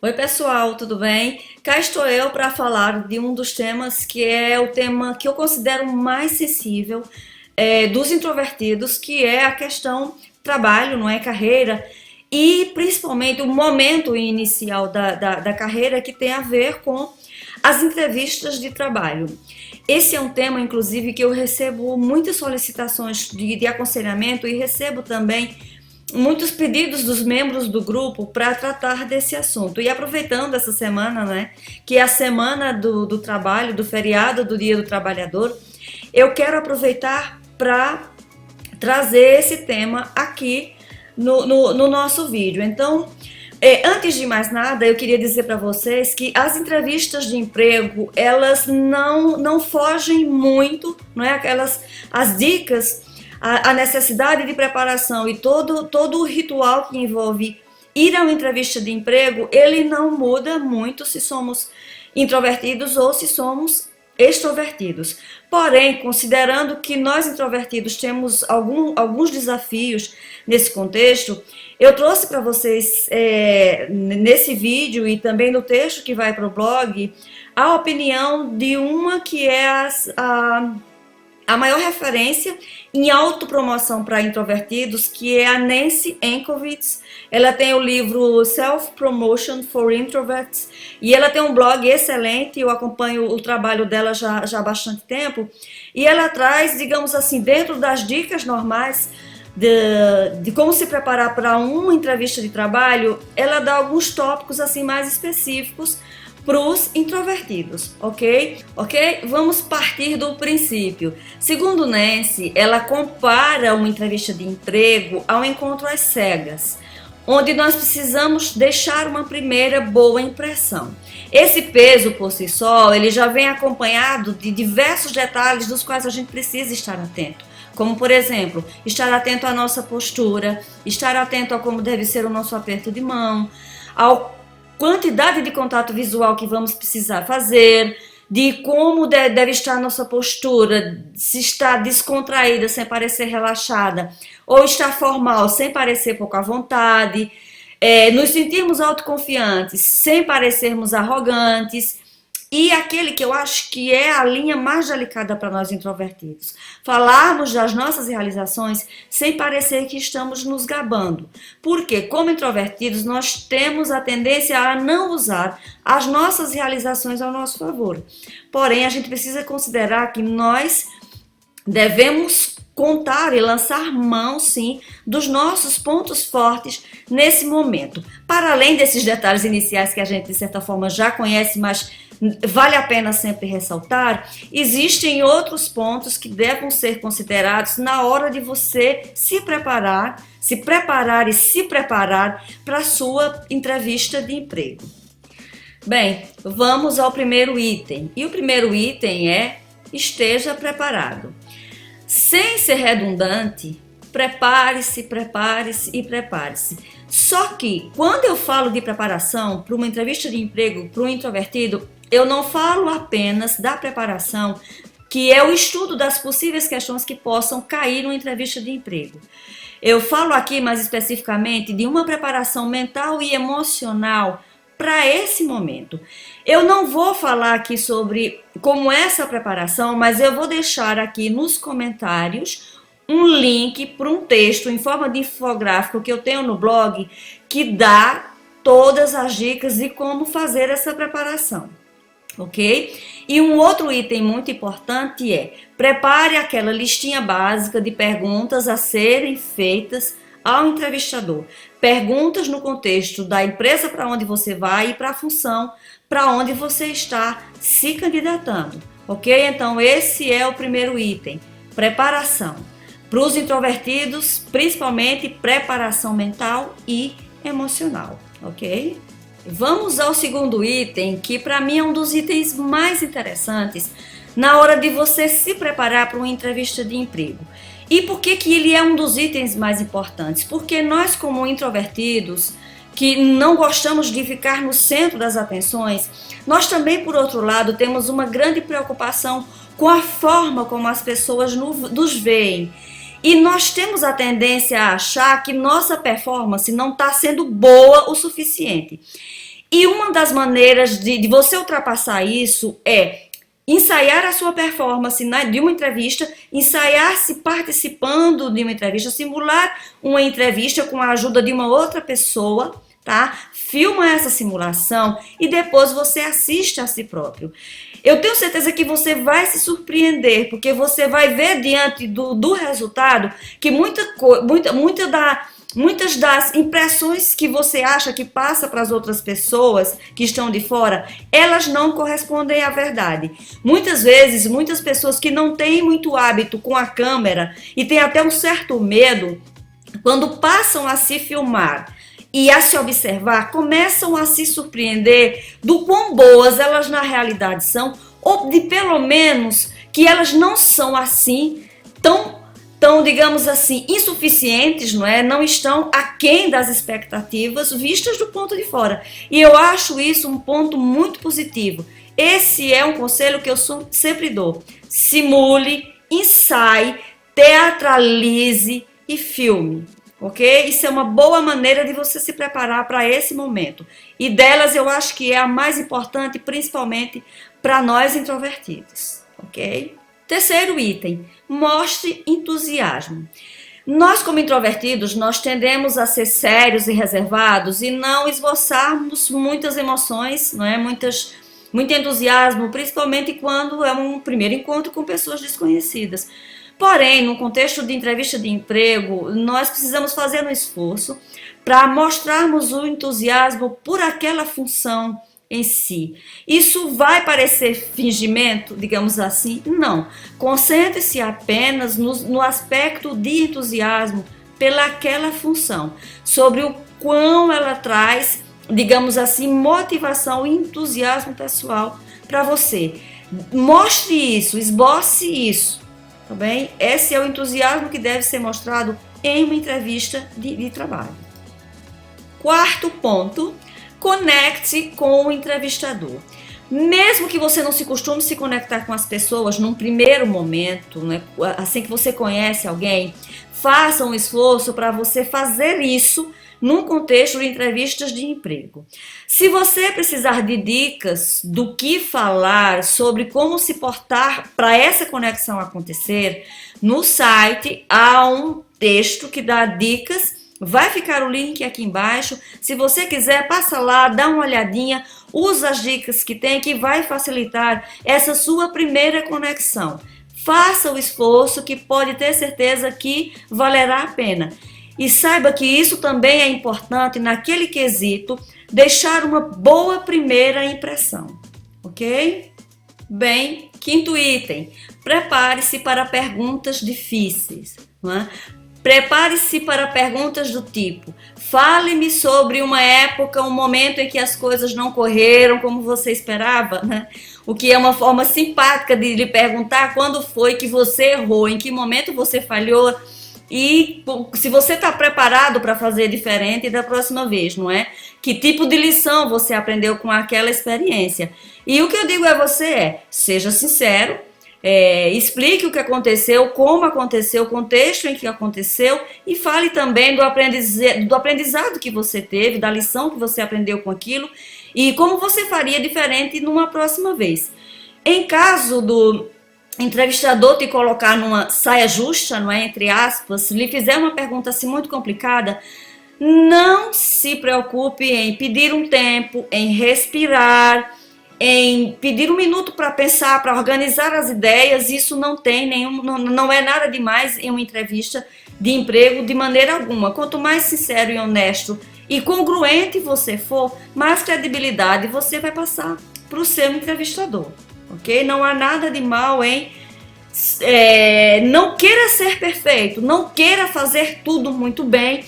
Oi, pessoal, tudo bem? Cá estou eu para falar de um dos temas que é o tema que eu considero mais sensível dos introvertidos, que é a questão trabalho, não é carreira, e principalmente o momento inicial da carreira que tem a ver com as entrevistas de trabalho. Esse é um tema, inclusive, que eu recebo muitas solicitações de aconselhamento e recebo também muitos pedidos dos membros do grupo para tratar desse assunto. E aproveitando essa semana, né, que é a semana do trabalho, do feriado do Dia do Trabalhador, eu quero aproveitar para trazer esse tema aqui no nosso vídeo. Então, antes de mais nada, eu queria dizer para vocês que as entrevistas de emprego, elas não fogem muito, não é? As dicas, a necessidade de preparação e todo o ritual que envolve ir a uma entrevista de emprego, ele não muda muito se somos introvertidos ou se somos extrovertidos. Porém, considerando que nós introvertidos temos alguns desafios nesse contexto, eu trouxe para vocês nesse vídeo e também no texto que vai para o blog a opinião de uma que é a maior referência em autopromoção para introvertidos, que é a Nancy Enkovitz. Ela tem o livro Self-Promotion for Introverts e ela tem um blog excelente, eu acompanho o trabalho dela já há bastante tempo, e ela traz, digamos assim, dentro das dicas normais de como se preparar para uma entrevista de trabalho, ela dá alguns tópicos assim mais específicos para os introvertidos, ok? Ok? Vamos partir do princípio. Segundo Nancy, ela compara uma entrevista de emprego ao encontro às cegas, onde nós precisamos deixar uma primeira boa impressão. Esse peso por si só, ele já vem acompanhado de diversos detalhes dos quais a gente precisa estar atento. Como, por exemplo, estar atento à nossa postura, estar atento a como deve ser o nosso aperto de mão, ao quantidade de contato visual que vamos precisar fazer, de como deve estar a nossa postura, se está descontraída sem parecer relaxada, ou está formal sem parecer pouco à vontade, nos sentirmos autoconfiantes sem parecermos arrogantes. E aquele que eu acho que é a linha mais delicada para nós introvertidos, falarmos das nossas realizações sem parecer que estamos nos gabando. Porque, como introvertidos, nós temos a tendência a não usar as nossas realizações ao nosso favor. Porém, a gente precisa considerar que nós devemos contar e lançar mão, sim, dos nossos pontos fortes nesse momento. Para além desses detalhes iniciais que a gente, de certa forma, já conhece, mas vale a pena sempre ressaltar, existem outros pontos que devem ser considerados na hora de você se preparar para a sua entrevista de emprego. Bem, vamos ao primeiro item. E o primeiro item é: esteja preparado. Sem ser redundante, prepare-se, prepare-se e prepare-se. Só que, quando eu falo de preparação para uma entrevista de emprego para um introvertido, eu não falo apenas da preparação, que é o estudo das possíveis questões que possam cair numa entrevista de emprego. Eu falo aqui mais especificamente de uma preparação mental e emocional para esse momento. Eu não vou falar aqui sobre como essa preparação, mas eu vou deixar aqui nos comentários um link para um texto em forma de infográfico que eu tenho no blog, que dá todas as dicas de como fazer essa preparação, ok? E um outro item muito importante é: prepare aquela listinha básica de perguntas a serem feitas ao entrevistador. Perguntas no contexto da empresa para onde você vai e para a função para onde você está se candidatando, ok? Então esse é o primeiro item, preparação. Para os introvertidos, principalmente preparação mental e emocional, ok? Vamos ao segundo item, que para mim é um dos itens mais interessantes na hora de você se preparar para uma entrevista de emprego. E por que ele é um dos itens mais importantes? Porque nós, como introvertidos, que não gostamos de ficar no centro das atenções, nós também, por outro lado, temos uma grande preocupação com a forma como as pessoas nos veem. E nós temos a tendência a achar que nossa performance não está sendo boa o suficiente. E uma das maneiras de você ultrapassar isso é ensaiar a sua performance de uma entrevista, ensaiar-se participando de uma entrevista, simular uma entrevista com a ajuda de uma outra pessoa, tá? Filma essa simulação e depois você assiste a si próprio. Eu tenho certeza que você vai se surpreender, porque você vai ver diante do resultado que muitas das impressões que você acha que passa para as outras pessoas que estão de fora, elas não correspondem à verdade. Muitas vezes, muitas pessoas que não têm muito hábito com a câmera e têm até um certo medo, quando passam a se filmar e a se observar, começam a se surpreender do quão boas elas na realidade são, ou de pelo menos que elas não são assim tão, digamos assim, insuficientes, não é? Não estão aquém das expectativas vistas do ponto de fora. E eu acho isso um ponto muito positivo. Esse é um conselho que eu sempre dou. Simule, ensaie, teatralize e filme. Ok? Isso é uma boa maneira de você se preparar para esse momento. E delas eu acho que é a mais importante, principalmente para nós introvertidos. Ok? Terceiro item, mostre entusiasmo. Nós, como introvertidos, nós tendemos a ser sérios e reservados e não esboçarmos muitas emoções, não é? Muito entusiasmo, principalmente quando é um primeiro encontro com pessoas desconhecidas. Porém, no contexto de entrevista de emprego, nós precisamos fazer um esforço para mostrarmos o entusiasmo por aquela função em si. Isso vai parecer fingimento, digamos assim? Não. Concentre-se apenas no aspecto de entusiasmo pelaquela função, sobre o quão ela traz, digamos assim, motivação e entusiasmo pessoal para você. Mostre isso, esboce isso. Tá bem? Esse é o entusiasmo que deve ser mostrado em uma entrevista de trabalho. Quarto ponto, conecte com o entrevistador. Mesmo que você não se costume se conectar com as pessoas num primeiro momento, né, assim que você conhece alguém, faça um esforço para você fazer isso num contexto de entrevistas de emprego. Se você precisar de dicas do que falar, sobre como se portar para essa conexão acontecer, no site há um texto que dá dicas, vai ficar o link aqui embaixo. Se você quiser, passa lá, dá uma olhadinha, usa as dicas que tem, que vai facilitar essa sua primeira conexão. Faça o esforço, que pode ter certeza que valerá a pena. E saiba que isso também é importante naquele quesito, deixar uma boa primeira impressão, ok? Bem, quinto item, prepare-se para perguntas difíceis, não é? Prepare-se para perguntas do tipo, fale-me sobre uma época, um momento em que as coisas não correram como você esperava, né? O que é uma forma simpática de lhe perguntar quando foi que você errou, em que momento você falhou, e se você está preparado para fazer diferente da próxima vez, não é? Que tipo de lição você aprendeu com aquela experiência? E o que eu digo a você é, seja sincero, explique o que aconteceu, como aconteceu, o contexto em que aconteceu e fale também do aprendizado que você teve, da lição que você aprendeu com aquilo e como você faria diferente numa próxima vez. Em caso do entrevistador te colocar numa saia justa, não é, entre aspas, se lhe fizer uma pergunta assim muito complicada, não se preocupe em pedir um tempo, em respirar, em pedir um minuto para pensar, para organizar as ideias. Isso não é nada demais em uma entrevista de emprego de maneira alguma. Quanto mais sincero e honesto e congruente você for, mais credibilidade você vai passar para o seu entrevistador. Ok? Não há nada de mal em não queira ser perfeito, não queira fazer tudo muito bem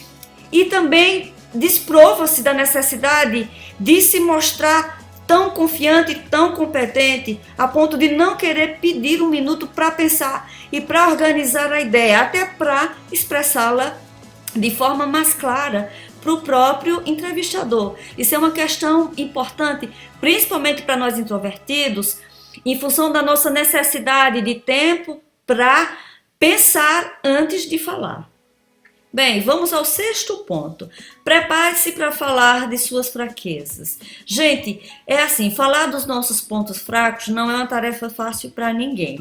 e também desprova-se da necessidade de se mostrar tão confiante, tão competente, a ponto de não querer pedir um minuto para pensar e para organizar a ideia, até para expressá-la de forma mais clara para o próprio entrevistador. Isso é uma questão importante, principalmente para nós introvertidos, em função da nossa necessidade de tempo para pensar antes de falar. Bem, vamos ao sexto ponto. Prepare-se para falar de suas fraquezas. Gente, é assim, falar dos nossos pontos fracos não é uma tarefa fácil para ninguém.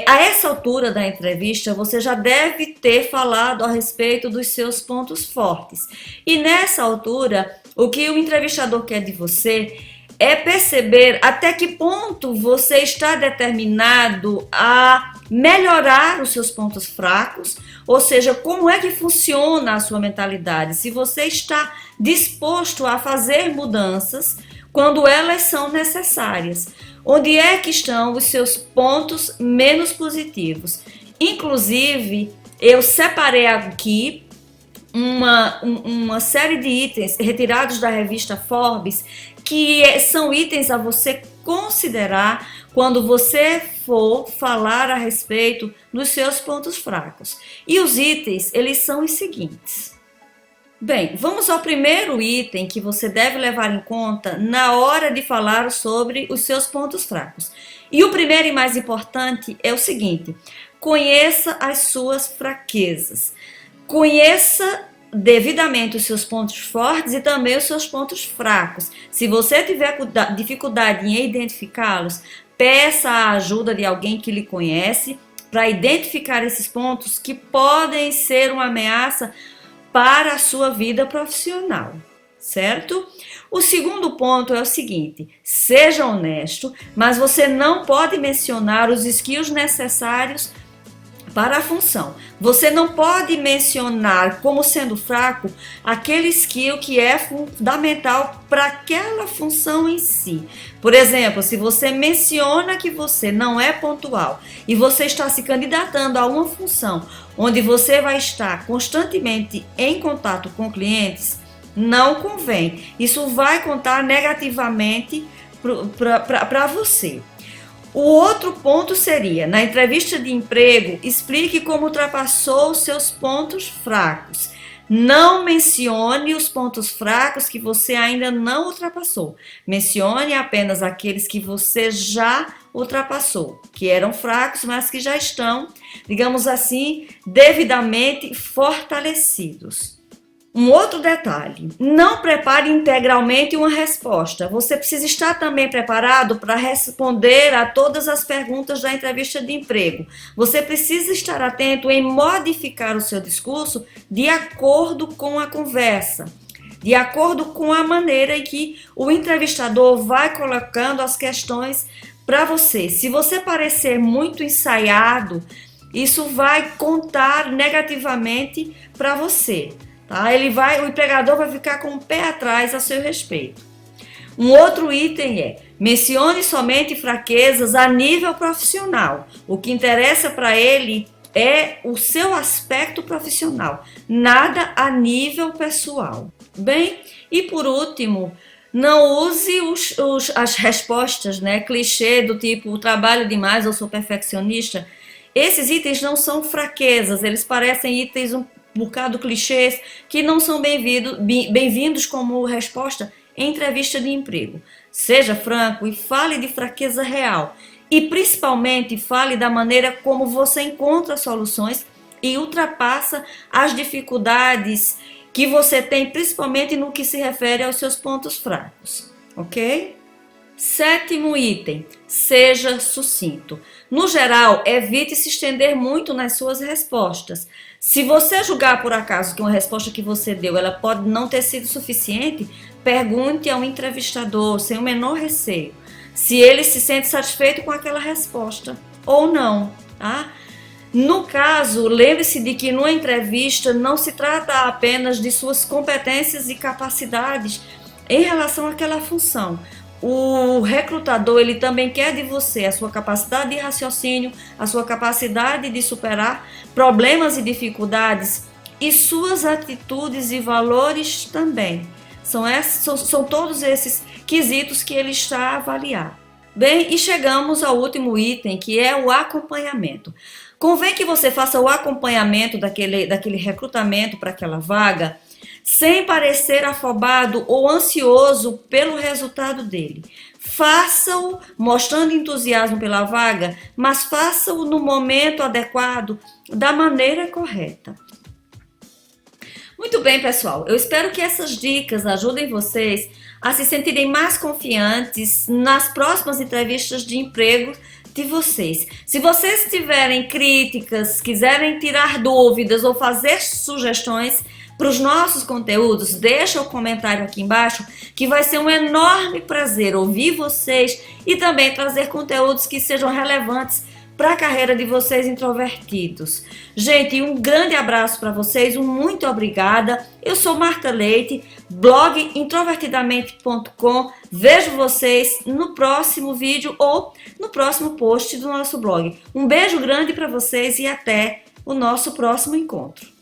A essa altura da entrevista, você já deve ter falado a respeito dos seus pontos fortes. E nessa altura, o que o entrevistador quer de você é perceber até que ponto você está determinado a melhorar os seus pontos fracos, ou seja, como é que funciona a sua mentalidade, se você está disposto a fazer mudanças quando elas são necessárias. Onde é que estão os seus pontos menos positivos? Inclusive, eu separei aqui uma série de itens retirados da revista Forbes, que são itens a você considerar quando você for falar a respeito dos seus pontos fracos. E os itens, eles são os seguintes. Bem, vamos ao primeiro item que você deve levar em conta na hora de falar sobre os seus pontos fracos. E o primeiro e mais importante é o seguinte: conheça as suas fraquezas. Conheça devidamente os seus pontos fortes e também os seus pontos fracos. Se você tiver dificuldade em identificá-los, peça a ajuda de alguém que lhe conhece para identificar esses pontos que podem ser uma ameaça para a sua vida profissional, certo? O segundo ponto é o seguinte: seja honesto, mas você não pode mencionar os skills necessários para a função. Você não pode mencionar como sendo fraco aquele skill que é fundamental para aquela função em si. Por exemplo, se você menciona que você não é pontual e você está se candidatando a uma função onde você vai estar constantemente em contato com clientes, não convém. Isso vai contar negativamente para você. O outro ponto seria, na entrevista de emprego, explique como ultrapassou os seus pontos fracos. Não mencione os pontos fracos que você ainda não ultrapassou. Mencione apenas aqueles que você já ultrapassou, que eram fracos, mas que já estão, digamos assim, devidamente fortalecidos. Um outro detalhe: não prepare integralmente uma resposta. Você precisa estar também preparado para responder a todas as perguntas da entrevista de emprego. Você precisa estar atento em modificar o seu discurso de acordo com a conversa, de acordo com a maneira em que o entrevistador vai colocando as questões para você. Se você parecer muito ensaiado, isso vai contar negativamente para você. O empregador vai ficar com o pé atrás a seu respeito. Um outro item é: mencione somente fraquezas a nível profissional. O que interessa para ele é o seu aspecto profissional, nada a nível pessoal. Bem, e por último, não use as respostas, clichê do tipo trabalho demais ou sou perfeccionista. Esses itens não são fraquezas, eles parecem itens um bocado clichês que não são bem-vindos como resposta em entrevista de emprego. Seja franco e fale de fraqueza real. E principalmente fale da maneira como você encontra soluções e ultrapassa as dificuldades que você tem, principalmente no que se refere aos seus pontos fracos. Ok? Sétimo item: seja sucinto. No geral, evite se estender muito nas suas respostas. Se você julgar por acaso que uma resposta que você deu ela pode não ter sido suficiente, pergunte ao entrevistador sem o menor receio se ele se sente satisfeito com aquela resposta ou não. Tá? No caso, lembre-se de que numa entrevista não se trata apenas de suas competências e capacidades em relação àquela função. O recrutador, ele também quer de você a sua capacidade de raciocínio, a sua capacidade de superar problemas e dificuldades e suas atitudes e valores também. São todos esses quesitos que ele está a avaliar. Bem, e chegamos ao último item, que é o acompanhamento. Convém que você faça o acompanhamento daquele recrutamento para aquela vaga, sem parecer afobado ou ansioso pelo resultado dele. Faça-o mostrando entusiasmo pela vaga, mas faça-o no momento adequado, da maneira correta. Muito bem, pessoal. Eu espero que essas dicas ajudem vocês a se sentirem mais confiantes nas próximas entrevistas de emprego de vocês. Se vocês tiverem críticas, quiserem tirar dúvidas ou fazer sugestões para os nossos conteúdos, deixa o comentário aqui embaixo, que vai ser um enorme prazer ouvir vocês e também trazer conteúdos que sejam relevantes para a carreira de vocês introvertidos. Gente, um grande abraço para vocês, um muito obrigada. Eu sou Marta Leite, blog introvertidamente.com. Vejo vocês no próximo vídeo ou no próximo post do nosso blog. Um beijo grande para vocês e até o nosso próximo encontro.